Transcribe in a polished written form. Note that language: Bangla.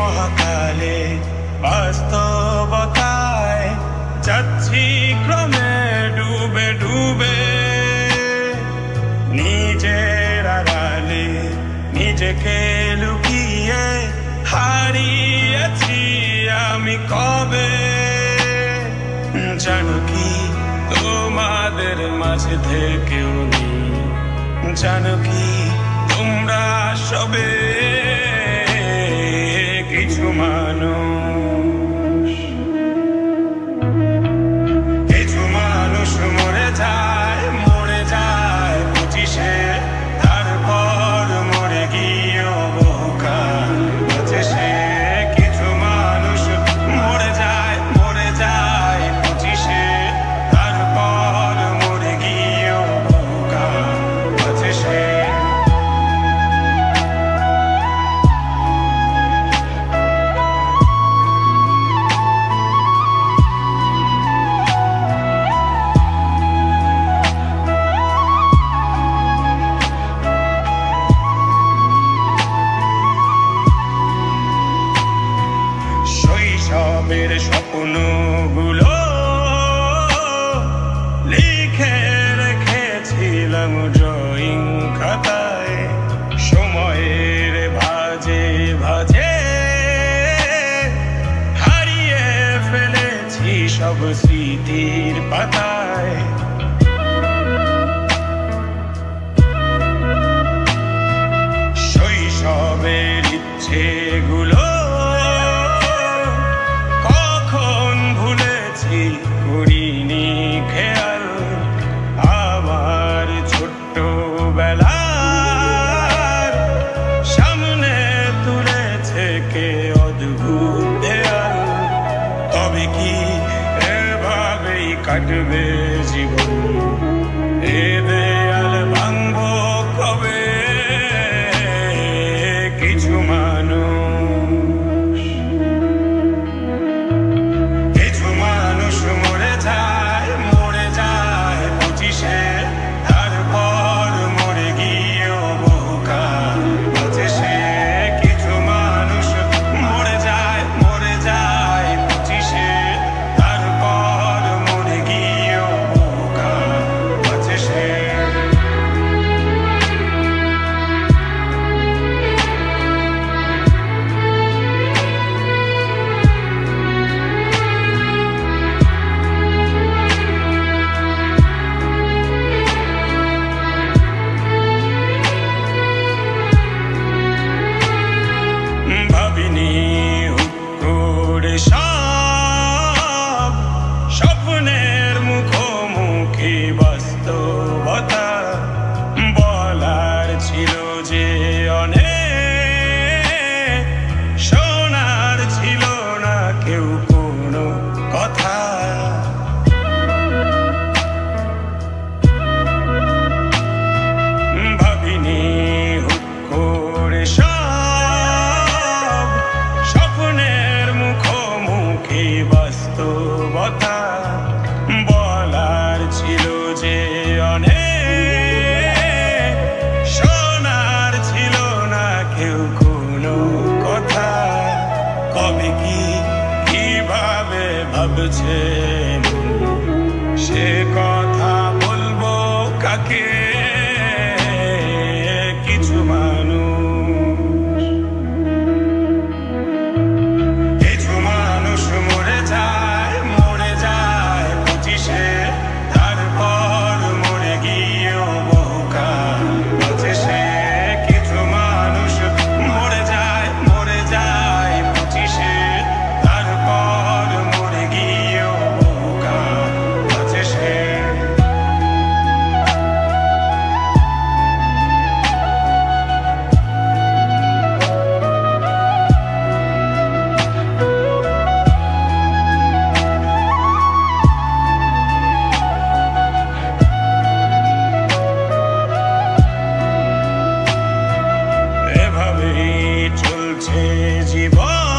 মহাকালে বাস্তবতায় যাচ্ছি ক্রমে ডুবে ডুবে নিজের আড়ালে নিজেকে লুকিয়ে হারিয়েছি আমি কবে জানো কি তোমাদের মাঝে থেকেও নেই জানো কি তোমরা সবে কিছু মানুষ মরে যায় 25-এ তারপর মরে গিয়েও বহুকাল বাঁচে সে কিছু মানুষ মরে যায় 25-এ তারপর মরে গিয়েও বহুকাল বাঁচে সে শৈশবের স্বপ্নগুলো লিখে রেখেছিলাম ড্রয়িং খাতায় সময়ের ভাঁজে ভাঁজে হারিয়ে ফেলেছি সব স্মৃতির পাতায় শৈশবের ইচ্ছেগুলো করিনি খেয়াল আমার ছোট্টবেলার সামনে তুলেছে কে অদ্ভুত দেয়াল তবে কি এভাবেই কাটবে জীবন এ দেয়াল ভাঙবো কবে কিছু মানুষ মরে যায় 25-এ তারপর মরে গিয়েও বহুকাল বাঁচে সে কিছু মানুষ মরে যায় 25-এ তারপর মরে গিয়েও বহুকাল বাঁচে সে ভাবিনি হুট করে সব স্বপ্নের মুখোমুখি বাস্তবতা বলার ছিল যে অনেক শোনার ছিল না কেউ কোনো কথা ভাবিনি হুট করে স্বপ্নের মুখোমুখি বাস্তবতা বলার ছিল যে অনেক শোনার ছিল না কেউ কোনো কথা কবে কি কিভাবে ভাবছে সে কথা বলবো কাকে কিছু মানুষ মরে যায় 25-এ তারপর মরে গিয়েও বহুকাল বাঁচে সে কিছু মানুষ মরে যায় 25-এ তারপর মরে গিয়েও বহুকাল বাঁচে সে এভাবেই চলছে জীবন